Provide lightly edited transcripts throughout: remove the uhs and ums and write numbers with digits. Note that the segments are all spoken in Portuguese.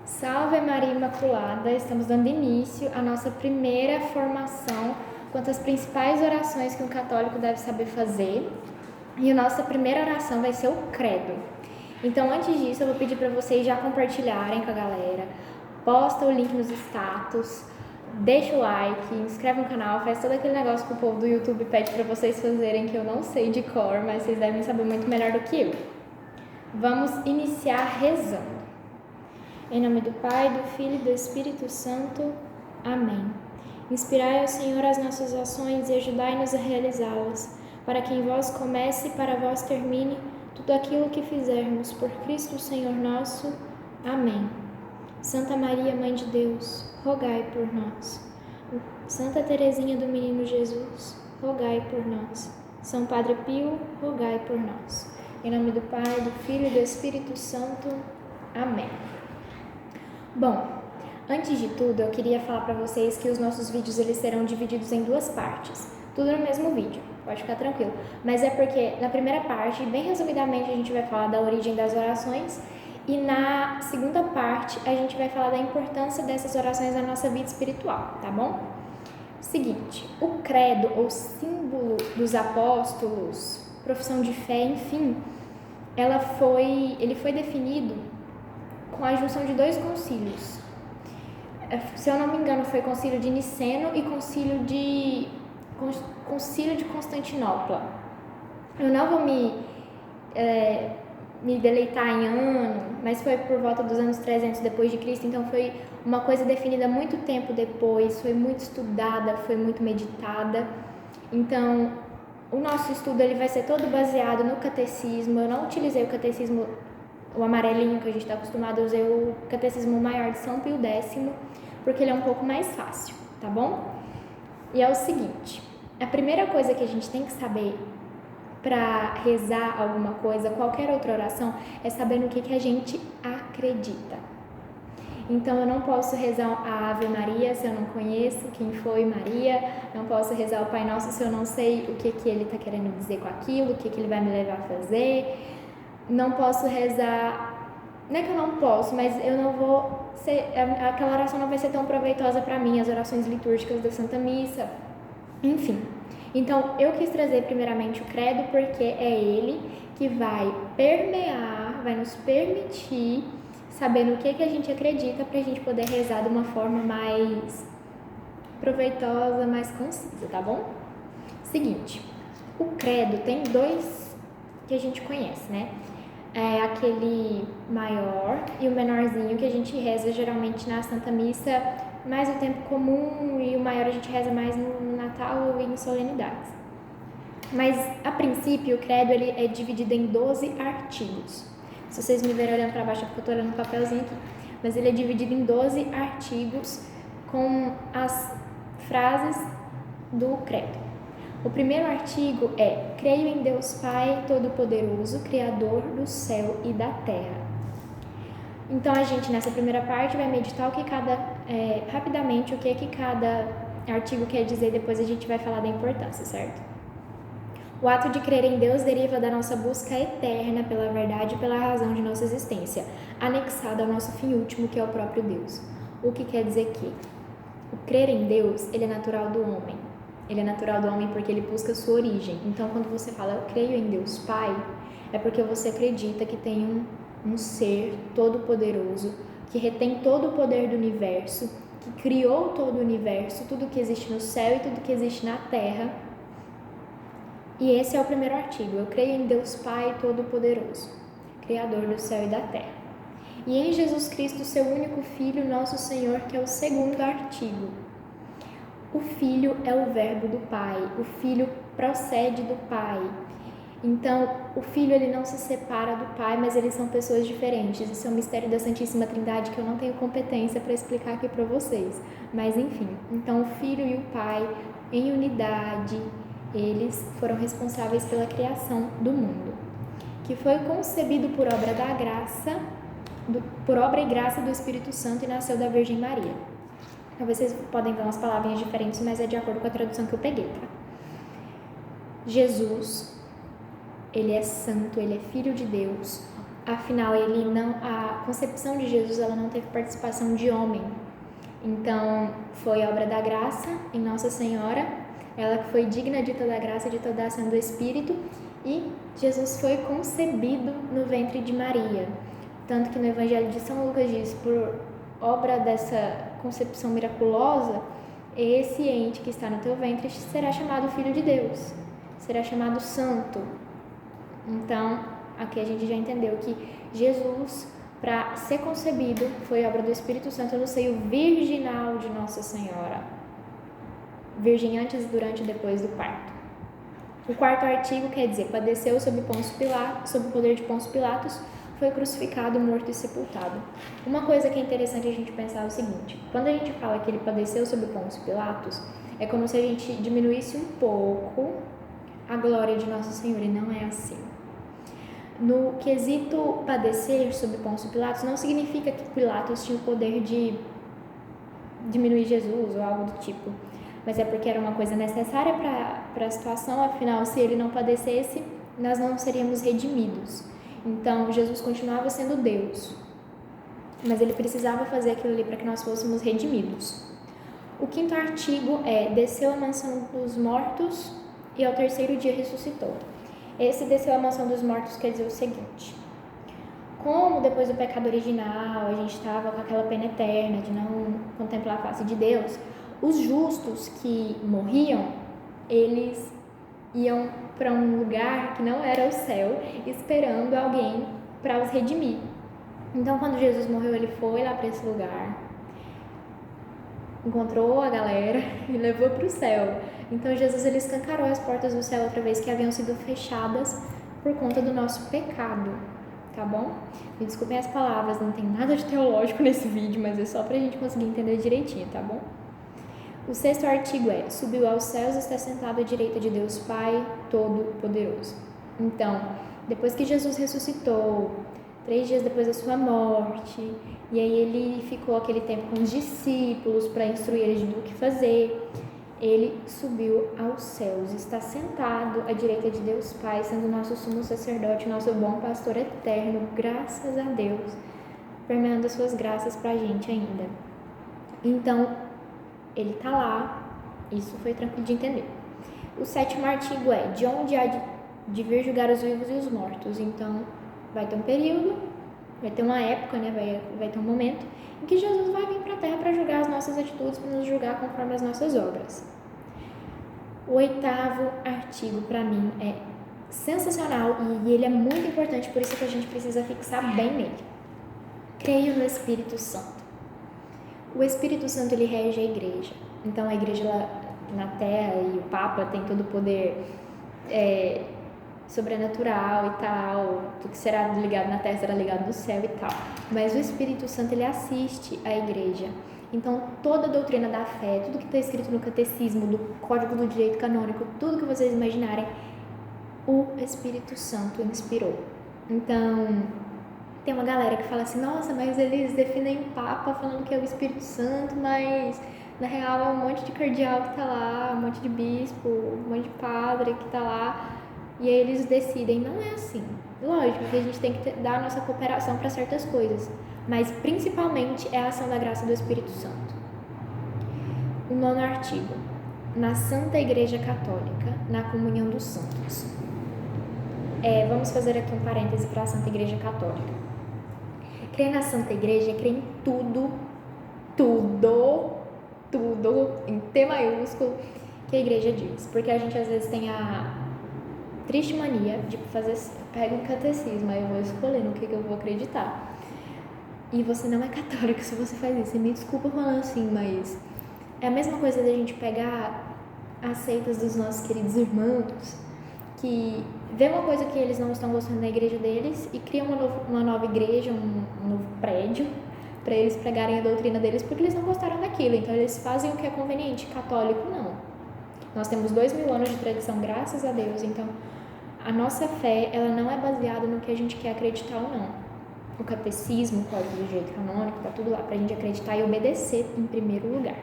Salve Maria Imaculada! Estamos dando início à nossa primeira formação quanto às principais orações que um católico deve saber fazer. E a nossa primeira oração vai ser o Credo. Então, antes disso, eu vou pedir para vocês já compartilharem com a galera. Posta o link nos status, deixa o like, inscreve no canal, faz todo aquele negócio que o povo do YouTube pede para vocês fazerem, que eu não sei de cor, mas vocês devem saber muito melhor do que eu. Vamos iniciar rezando. Em nome do Pai, do Filho e do Espírito Santo. Amém. Inspirai ao Senhor as nossas ações e ajudai-nos a realizá-las, para que em vós comece e para vós termine tudo aquilo que fizermos, por Cristo Senhor nosso. Amém. Santa Maria, Mãe de Deus, rogai por nós. Santa Teresinha do Menino Jesus, rogai por nós. São Padre Pio, rogai por nós. Em nome do Pai, do Filho e do Espírito Santo. Amém. Bom, antes de tudo, eu queria falar para vocês que os nossos vídeos eles serão divididos em duas partes. Tudo no mesmo vídeo, pode ficar tranquilo. Mas é porque na primeira parte, bem resumidamente, a gente vai falar da origem das orações e na segunda parte a gente vai falar da importância dessas orações na nossa vida espiritual, tá bom? Seguinte, o credo ou símbolo dos apóstolos, profissão de fé, enfim, ele foi definido com a junção de dois concílios. Se eu não me engano, foi concílio de Niceno e concílio de Constantinopla. Eu não vou me deleitar em ano, mas foi por volta dos anos 300 depois de Cristo, então foi uma coisa definida muito tempo depois, foi muito estudada, foi muito meditada. Então, o nosso estudo ele vai ser todo baseado no catecismo. Eu não utilizei o catecismo o amarelinho que a gente está acostumado, eu usei o Catecismo Maior de São Pio X, porque ele é um pouco mais fácil, tá bom? E é o seguinte, a primeira coisa que a gente tem que saber para rezar alguma coisa, qualquer outra oração, é saber no que a gente acredita. Então, eu não posso rezar a Ave Maria se eu não conheço quem foi Maria, não posso rezar o Pai Nosso se eu não sei o que ele está querendo dizer com aquilo, o que ele vai me levar a fazer. Não posso rezar, não é que eu não posso, mas eu não vou ser, aquela oração não vai ser tão proveitosa para mim, as orações litúrgicas da Santa Missa, enfim. Então, eu quis trazer primeiramente o credo, porque é ele que vai permear, vai nos permitir saber no que a gente acredita para a gente poder rezar de uma forma mais proveitosa, mais concisa, tá bom? Seguinte, o credo tem dois que a gente conhece, né? É aquele maior e o menorzinho que a gente reza geralmente na Santa Missa, mais o tempo comum, e o maior a gente reza mais no Natal e em solenidades. Mas, a princípio, o credo ele é dividido em 12 artigos. Se vocês me verem olhando para baixo, é porque eu estou olhando um papelzinho aqui. Mas ele é dividido em 12 artigos com as frases do credo. O primeiro artigo é: creio em Deus Pai Todo-Poderoso, Criador do céu e da terra. Então, a gente, nessa primeira parte, vai meditar rapidamente o que cada artigo quer dizer, depois a gente vai falar da importância, certo? O ato de crer em Deus deriva da nossa busca eterna pela verdade e pela razão de nossa existência, anexada ao nosso fim último, que é o próprio Deus. O que quer dizer que o crer em Deus, ele é natural do homem. Ele é natural do homem porque ele busca a sua origem. Então, quando você fala, eu creio em Deus Pai, é porque você acredita que tem um ser todo-poderoso, que retém todo o poder do universo, que criou todo o universo, tudo que existe no céu e tudo que existe na terra. E esse é o primeiro artigo. Eu creio em Deus Pai Todo-Poderoso, Criador do céu e da terra. E em Jesus Cristo, seu único Filho, nosso Senhor, que é o segundo artigo. O Filho é o verbo do Pai, o Filho procede do Pai. Então, o Filho ele não se separa do Pai, mas eles são pessoas diferentes. Isso é um mistério da Santíssima Trindade que eu não tenho competência para explicar aqui para vocês. Mas, enfim, então o Filho e o Pai, em unidade, eles foram responsáveis pela criação do mundo, que foi concebido por obra da graça, por obra e graça do Espírito Santo e nasceu da Virgem Maria. Talvez vocês podem ver umas palavrinhas diferentes, mas é de acordo com a tradução que eu peguei, tá? Jesus, ele é santo, ele é filho de Deus, Afinal, a concepção de Jesus ela não teve participação de homem. Então, foi obra da graça em Nossa Senhora, ela que foi digna de toda a graça e de toda a ação do Espírito, e Jesus foi concebido no ventre de Maria. Tanto que no Evangelho de São Lucas diz, por obra dessa concepção miraculosa, esse ente que está no teu ventre será chamado Filho de Deus, será chamado Santo. Então, aqui a gente já entendeu que Jesus, para ser concebido, foi obra do Espírito Santo no seio virginal de Nossa Senhora. Virgem antes, durante e depois do parto. O quarto artigo quer dizer, padeceu sob o poder de Pôncio Pilatos, foi crucificado, morto e sepultado. Uma coisa que é interessante a gente pensar é o seguinte, quando a gente fala que ele padeceu sob Pôncio Pilatos, é como se a gente diminuísse um pouco a glória de Nosso Senhor, e não é assim. No quesito padecer sob Pôncio Pilatos, não significa que Pilatos tinha o poder de diminuir Jesus ou algo do tipo, mas é porque era uma coisa necessária para a situação, afinal, se ele não padecesse, nós não seríamos redimidos. Então, Jesus continuava sendo Deus, mas ele precisava fazer aquilo ali para que nós fôssemos redimidos. O quinto artigo é, desceu à mansão dos mortos e ao terceiro dia ressuscitou. Esse desceu à mansão dos mortos quer dizer o seguinte, como depois do pecado original a gente estava com aquela pena eterna de não contemplar a face de Deus, os justos que morriam, eles iam para um lugar que não era o céu, esperando alguém para os redimir. Então, quando Jesus morreu, ele foi lá para esse lugar, encontrou a galera e levou para o céu. Então, Jesus ele escancarou as portas do céu outra vez que haviam sido fechadas por conta do nosso pecado, tá bom? Me desculpem as palavras, não tem nada de teológico nesse vídeo, mas é só para a gente conseguir entender direitinho, tá bom? O sexto artigo é, subiu aos céus e está sentado à direita de Deus Pai Todo-Poderoso. Então, depois que Jesus ressuscitou, 3 dias depois da sua morte, e aí ele ficou aquele tempo com os discípulos para instruir eles do que fazer, ele subiu aos céus, está sentado à direita de Deus Pai, sendo nosso sumo sacerdote, nosso bom pastor eterno, graças a Deus, permeando as suas graças para a gente ainda. Então, ele está lá, isso foi tranquilo de entender. O sétimo artigo é, de onde há de vir julgar os vivos e os mortos. Então, vai ter um período, vai ter uma época, né? vai ter um momento em que Jesus vai vir para a Terra para julgar as nossas atitudes, para nos julgar conforme as nossas obras. O oitavo artigo, para mim, é sensacional e ele é muito importante, por isso que a gente precisa fixar bem nele. Creio no Espírito Santo. O Espírito Santo, ele rege a igreja. Então, a igreja lá na Terra e o Papa tem todo o poder sobrenatural e tal. Tudo que será ligado na Terra será ligado no céu e tal. Mas o Espírito Santo, ele assiste a igreja. Então, toda a doutrina da fé, tudo que está escrito no catecismo, do Código do Direito Canônico, tudo que vocês imaginarem, o Espírito Santo inspirou. Então, tem uma galera que fala assim, nossa, mas eles definem o Papa falando que é o Espírito Santo, mas na real é um monte de cardeal que tá lá, um monte de bispo, um monte de padre que tá lá, e aí eles decidem. Não é assim. Lógico que a gente tem que dar a nossa cooperação para certas coisas, mas principalmente é a ação da graça do Espírito Santo. O nono artigo. Na Santa Igreja Católica, na comunhão dos santos. Vamos fazer aqui um parêntese para a Santa Igreja Católica. Crer na Santa Igreja é crer em tudo, em T maiúsculo, que a igreja diz. Porque a gente às vezes tem a triste mania de pega um catecismo, aí eu vou escolher no que eu vou acreditar. E você não é católico se você faz isso. E me desculpa falando assim, mas é a mesma coisa da gente pegar as seitas dos nossos queridos irmãos, que vê uma coisa que eles não estão gostando da igreja deles e cria uma nova igreja, um novo prédio para eles pregarem a doutrina deles porque eles não gostaram daquilo, então eles fazem o que é conveniente. Católico não, nós temos 2000 anos de tradição, graças a Deus, então a nossa fé ela não é baseada no que a gente quer acreditar ou não. O catecismo, o Código do Direito Canônico, tá tudo lá pra gente acreditar e obedecer em primeiro lugar.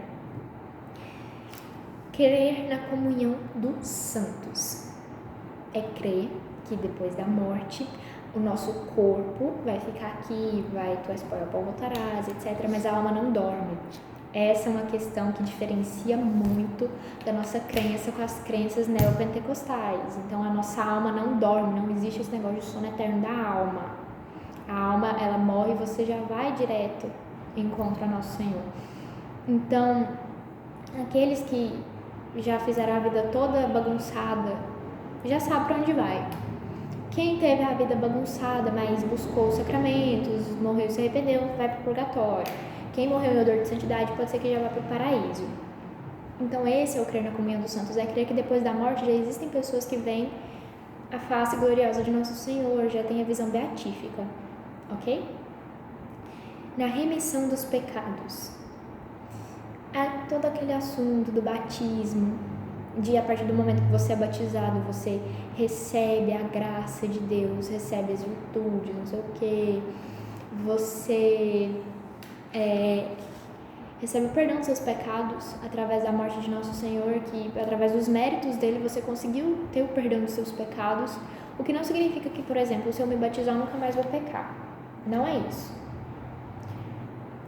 Crer na comunhão dos santos é crer que depois da morte O nosso corpo vai ficar aqui, tu és pó e ao pó voltarás, etc. Mas a alma não dorme. Essa é uma questão que diferencia muito da nossa crença com as crenças neopentecostais. Então, a nossa alma não dorme, não existe esse negócio de sono eterno da alma. A alma, ela morre e você já vai direto em encontro ao nosso Senhor. Então, aqueles que já fizeram a vida toda bagunçada, já sabem para onde vai. Quem teve a vida bagunçada, mas buscou os sacramentos, morreu e se arrependeu, vai para o purgatório. Quem morreu em odor de santidade pode ser que já vá para o paraíso. Então esse é o crer na comunhão dos santos, é crer que depois da morte já existem pessoas que veem a face gloriosa de Nosso Senhor, já tem a visão beatífica, ok? Na remissão dos pecados. Há todo aquele assunto do batismo, de a partir do momento que você é batizado, você recebe a graça de Deus, recebe as virtudes, não sei o quê, você recebe o perdão dos seus pecados através da morte de Nosso Senhor, que através dos méritos dele você conseguiu ter o perdão dos seus pecados, o que não significa que, por exemplo, se eu me batizar eu nunca mais vou pecar. Não é isso.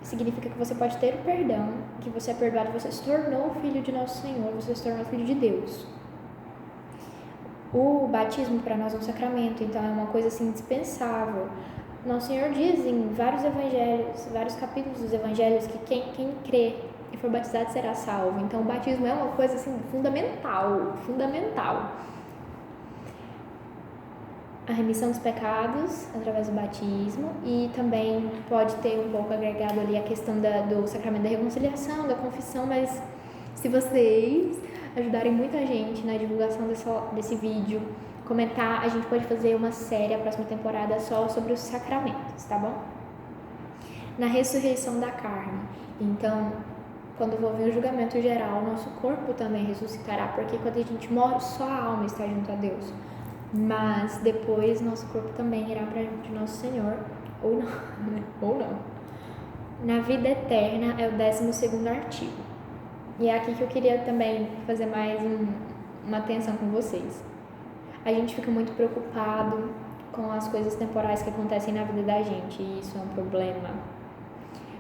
Significa que você pode ter o perdão, que você é perdoado, você se tornou filho de Nosso Senhor, você se tornou filho de Deus. O batismo para nós é um sacramento, então é uma coisa assim indispensável. Nosso Senhor diz em vários evangelhos, vários capítulos dos evangelhos, que quem crê e for batizado será salvo. Então o batismo é uma coisa assim fundamental. A remissão dos pecados através do batismo, e também pode ter um pouco agregado ali a questão do sacramento da reconciliação, da confissão, mas se vocês ajudarem muita gente na divulgação desse vídeo, comentar, a gente pode fazer uma série, a próxima temporada, só sobre os sacramentos, tá bom? Na ressurreição da carne. Então, quando for vir o julgamento geral, nosso corpo também ressuscitará, porque quando a gente morre, só a alma está junto a Deus. Mas depois nosso corpo também irá para junto de Nosso Senhor, ou não, né? Ou não. Na vida eterna é o 12º artigo. E é aqui que eu queria também fazer mais uma atenção com vocês. A gente fica muito preocupado com as coisas temporais que acontecem na vida da gente, e isso é um problema.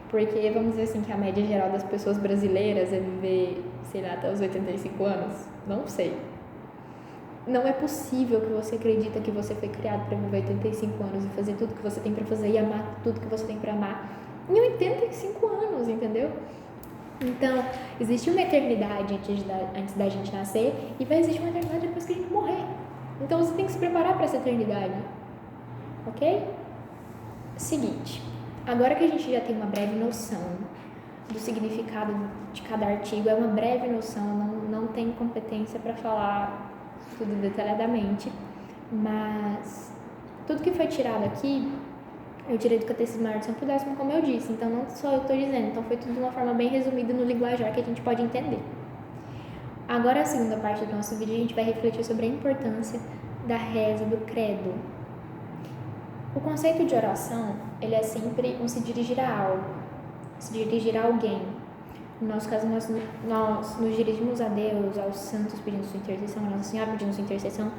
Porque vamos dizer assim que a média geral das pessoas brasileiras é viver, sei lá, até os 85 anos? Não sei. Não é possível que você acredita que você foi criado para viver 85 anos e fazer tudo que você tem para fazer e amar tudo que você tem para amar em 85 anos, entendeu? Então, existe uma eternidade antes da gente nascer e vai existir uma eternidade depois que a gente morrer. Então, você tem que se preparar para essa eternidade, ok? Seguinte, agora que a gente já tem uma breve noção do significado de cada artigo, é uma breve noção, não tem competência para falar tudo detalhadamente, mas tudo que foi tirado aqui eu tirei do Catecismo Maior de São Pio X, como eu disse, então não só eu estou dizendo, então foi tudo de uma forma bem resumida no linguajar que a gente pode entender. Agora a segunda parte do nosso vídeo a gente vai refletir sobre a importância da reza do credo. O conceito de oração, ele é sempre um se dirigir a algo, se dirigir a alguém. No nosso caso, nós nos dirigimos a Deus, aos santos pedindo sua intercessão, a Nossa Senhora pedindo sua intercessão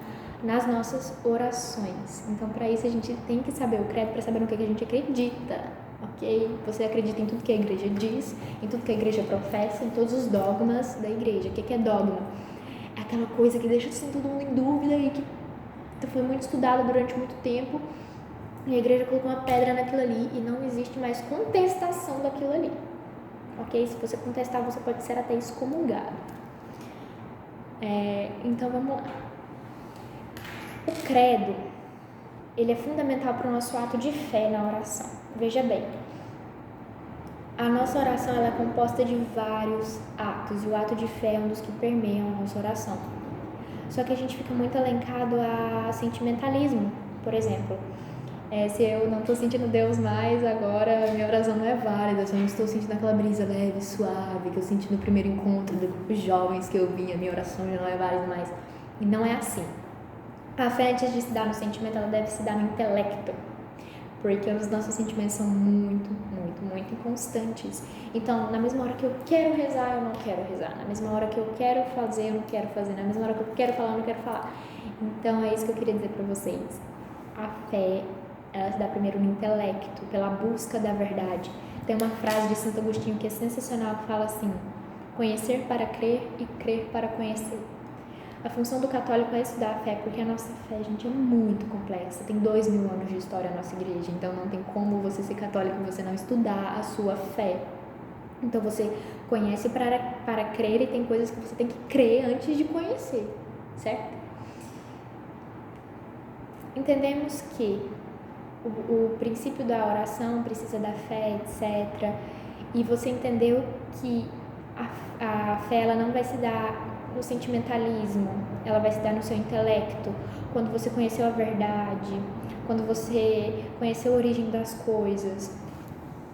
nas nossas orações. Então, para isso, a gente tem que saber o credo para saber no que a gente acredita, ok? Você acredita em tudo que a igreja diz, em tudo que a igreja professa, em todos os dogmas da igreja. O que é dogma? É aquela coisa que deixa assim, todo mundo em dúvida e que foi muito estudada durante muito tempo, e a igreja colocou uma pedra naquilo ali e não existe mais contestação daquilo ali. Ok? Se você contestar, você pode ser até excomungado. Então, vamos lá. O credo, ele é fundamental para o nosso ato de fé na oração. Veja bem, a nossa oração ela é composta de vários atos, e o ato de fé é um dos que permeiam a nossa oração. Só que a gente fica muito alencado a sentimentalismo, por exemplo. Se eu não estou sentindo Deus mais, agora minha oração não é válida, se eu não estou sentindo aquela brisa leve, suave, que eu senti no primeiro encontro do grupo de jovens que eu vi, a minha oração já não é válida mais. E não é assim. A fé, antes de se dar no sentimento, ela deve se dar no intelecto, porque os nossos sentimentos são muito, muito, muito inconstantes. Então, na mesma hora que eu quero rezar, eu não quero rezar. Na mesma hora que eu quero fazer, eu não quero fazer. Na mesma hora que eu quero falar, eu não quero falar. Então, é isso que eu queria dizer para vocês. A fé ela se dá primeiro no intelecto, pela busca da verdade. Tem uma frase de Santo Agostinho que é sensacional, que fala assim: conhecer para crer e crer para conhecer. A função do católico é estudar a fé, porque a nossa fé, gente, é muito complexa. Tem 2000 anos de história a nossa igreja, então não tem como você ser católico e você não estudar a sua fé. Então você conhece para crer e tem coisas que você tem que crer antes de conhecer, certo? Entendemos que o princípio da oração precisa da fé, etc. E você entendeu que a fé ela não vai se dar no sentimentalismo, ela vai se dar no seu intelecto, quando você conheceu a verdade, quando você conheceu a origem das coisas.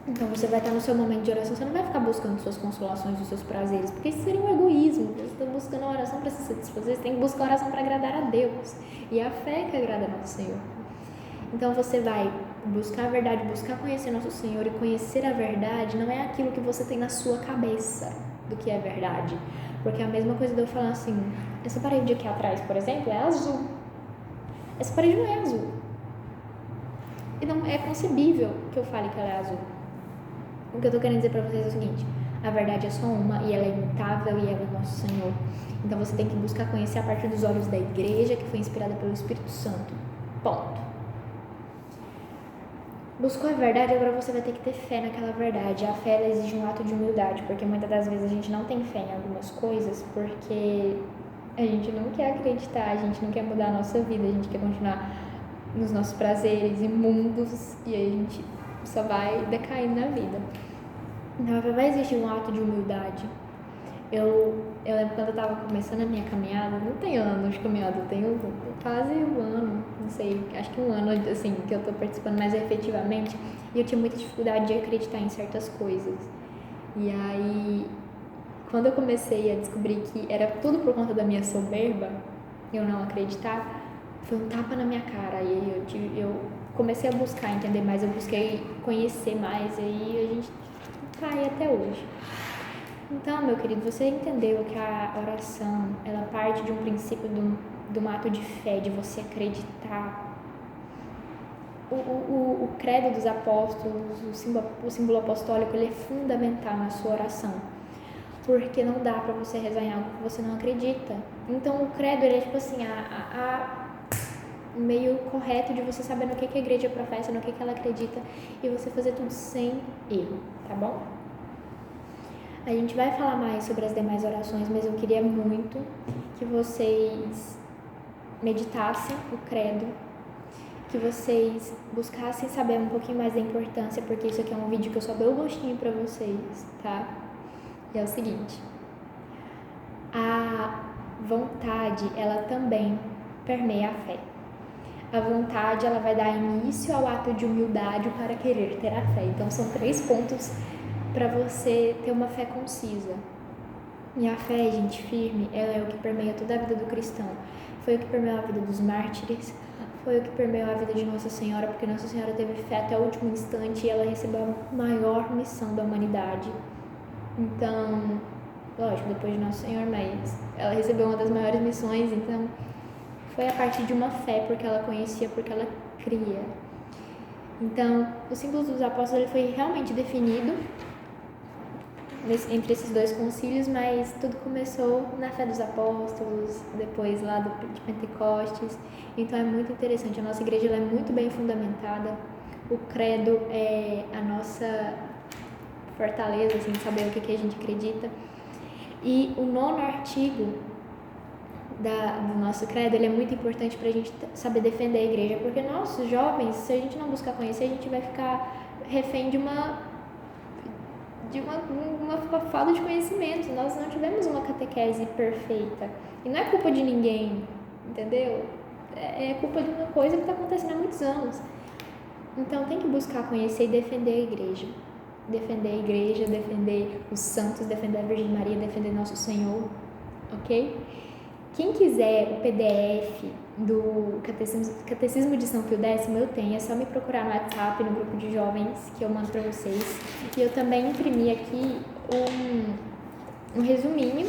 Então você vai estar no seu momento de oração, você não vai ficar buscando suas consolações, os seus prazeres, porque isso seria um egoísmo. Você está buscando a oração para se satisfazer, você tem que buscar a oração para agradar a Deus. E é a fé que agrada a nosso Senhor. Então você vai buscar a verdade, buscar conhecer nosso Senhor, e conhecer a verdade não é aquilo que você tem na sua cabeça do que é verdade. Porque é a mesma coisa de eu falar assim, essa parede aqui atrás, por exemplo, é azul. Essa parede não é azul. E não é concebível que eu fale que ela é azul. O que eu tô querendo dizer pra vocês é o seguinte: a verdade é só uma e ela é imutável e ela é nosso Senhor. Então você tem que buscar conhecer a partir dos olhos da igreja, que foi inspirada pelo Espírito Santo. Ponto. Buscou a verdade, agora você vai ter que ter fé naquela verdade. A fé ela exige um ato de humildade, porque muitas das vezes a gente não tem fé em algumas coisas porque a gente não quer acreditar, a gente não quer mudar a nossa vida, a gente quer continuar nos nossos prazeres imundos e aí a gente só vai decaindo na vida. Então vai existir um ato de humildade. Eu lembro quando eu tava começando a minha caminhada, não tenho anos de caminhada, eu tenho quase um ano, não sei, acho que um ano assim, que eu tô participando mais efetivamente, e eu tinha muita dificuldade de acreditar em certas coisas. E aí, quando eu comecei a descobrir que era tudo por conta da minha soberba, eu não acreditar, foi um tapa na minha cara. E aí eu comecei a buscar entender mais, eu busquei conhecer mais, e aí a gente tá aí até hoje. Então, meu querido, você entendeu que a oração, ela parte de um princípio de um ato de fé, de você acreditar. O credo dos apóstolos, o símbolo apostólico, ele é fundamental na sua oração, porque não dá para você rezar em algo que você não acredita. Então, o credo, ele é tipo assim, o meio correto de você saber no que a igreja professa, no que ela acredita, e você fazer tudo sem erro, tá bom? A gente vai falar mais sobre as demais orações, mas eu queria muito que vocês meditassem o credo, que vocês buscassem saber um pouquinho mais da importância, porque isso aqui é um vídeo que eu só dou o gostinho pra vocês, tá? E é o seguinte: a vontade, ela também permeia a fé. A vontade, ela vai dar início ao ato de humildade para querer ter a fé. Então, são 3 pontos para você ter uma fé concisa. E a fé, gente, firme, ela é o que permeia toda a vida do cristão. Foi o que permeou a vida dos mártires, foi o que permeou a vida de Nossa Senhora, porque Nossa Senhora teve fé até o último instante e ela recebeu a maior missão da humanidade. Então, lógico, depois de Nosso Senhor, mas ela recebeu uma das maiores missões, então foi a partir de uma fé, porque ela conhecia, porque ela cria. Então, o símbolo dos apóstolos ele foi realmente definido entre esses 2 concílios, mas tudo começou na fé dos apóstolos, depois lá de Pentecostes. Então é muito interessante, a nossa igreja ela é muito bem fundamentada, o credo é a nossa fortaleza, assim, saber o que a gente acredita. E o 9º artigo do nosso credo, ele é muito importante para a gente saber defender a igreja, porque nós, jovens, se a gente não buscar conhecer, a gente vai ficar refém de uma falta de conhecimento. Nós não tivemos uma catequese perfeita. E não é culpa de ninguém, entendeu? É culpa de uma coisa que está acontecendo há muitos anos. Então tem que buscar conhecer e defender a igreja. Defender a igreja, defender os santos, defender a Virgem Maria, defender Nosso Senhor, ok? Quem quiser o PDF do Catecismo de São Pio X, eu tenho, é só me procurar no WhatsApp, no grupo de jovens, que eu mando para vocês. E eu também imprimi aqui um resuminho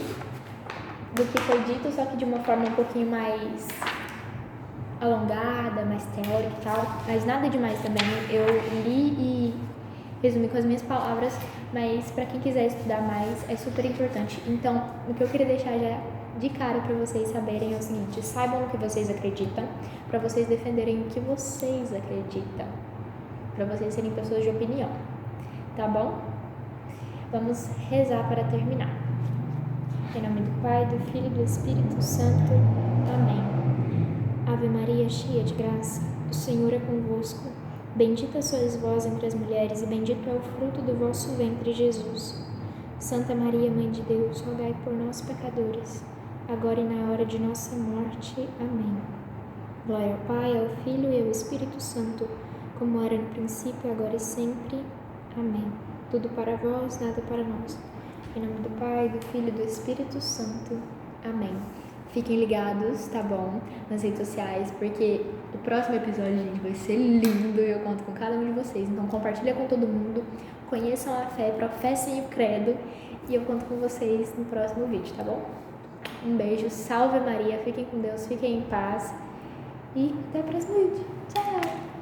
do que foi dito, só que de uma forma um pouquinho mais alongada, mais teórica e tal, mas nada demais também. Eu li e resumi com as minhas palavras, mas para quem quiser estudar mais é super importante. Então, o que eu queria deixar já de cara para vocês saberem é o seguinte: saibam no que vocês acreditam, para vocês defenderem o que vocês acreditam, para vocês serem pessoas de opinião, tá bom? Vamos rezar para terminar. Em nome do Pai, do Filho e do Espírito Santo. Amém. Ave Maria, cheia de graça, o Senhor é convosco. Bendita sois vós entre as mulheres, e bendito é o fruto do vosso ventre, Jesus. Santa Maria, Mãe de Deus, rogai por nós, pecadores, agora e na hora de nossa morte. Amém. Glória ao Pai, ao Filho e ao Espírito Santo, como era no princípio, agora e sempre. Amém. Tudo para vós, nada para nós. Em nome do Pai, do Filho e do Espírito Santo. Amém. Fiquem ligados, tá bom? Nas redes sociais, porque o próximo episódio, gente, vai ser lindo e eu conto com cada um de vocês. Então compartilha com todo mundo, conheçam a fé, professem o credo e eu conto com vocês no próximo vídeo, tá bom? Um beijo, salve Maria, fiquem com Deus, fiquem em paz e até o próximo vídeo. Tchau!